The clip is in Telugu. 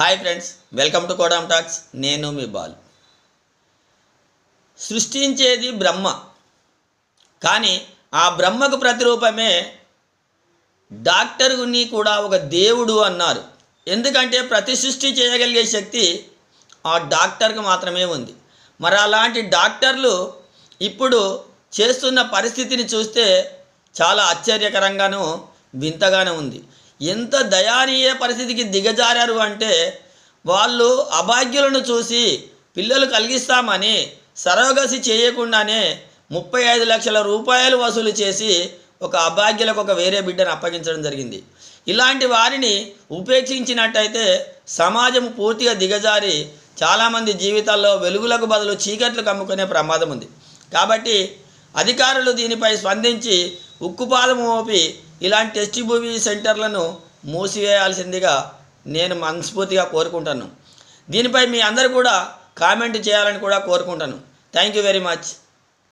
హాయ్ ఫ్రెండ్స్, వెల్కమ్ టు కోడామ్ టాక్స్. నేను మీ బాల్. సృష్టించేది బ్రహ్మ, కానీ ఆ బ్రహ్మకు ప్రతిరూపమే డాక్టర్ని కూడా ఒక దేవుడు అన్నారు. ఎందుకంటే ప్రతి సృష్టి చేయగలిగే శక్తి ఆ డాక్టర్కి మాత్రమే ఉంది. మరి అలాంటి డాక్టర్లు ఇప్పుడు చేస్తున్న పరిస్థితిని చూస్తే చాలా ఆశ్చర్యకరంగాను వింతగానే ఉంది. ఎంత దయానీయ పరిస్థితికి దిగజారారు అంటే, వాళ్ళు అభాగ్యులను చూసి పిల్లలు కలిగిస్తామని సరోగసి చేయకుండానే 35 లక్షల రూపాయలు వసూలు చేసి ఒక అభాగ్యులకు ఒక వేరే బిడ్డను అప్పగించడం జరిగింది. ఇలాంటి వారిని ఉపేక్షించినట్టయితే సమాజం పూర్తిగా దిగజారి చాలామంది జీవితాల్లో వెలుగులకు బదులు చీకట్లు కమ్ముకునే ప్రమాదం ఉంది. కాబట్టి అధికారులు దీనిపై స్పందించి ఉక్కుపాదం మోపి ఇలాంటి టెస్టిబుల్ సెంటర్లను మూసివేయాల్సిందిగా నేను మనస్ఫూర్తిగా కోరుకుంటాను. దీనిపై మీ అందరూ కూడా కామెంట్ చేయాలని కూడా కోరుకుంటాను. Thank you very much.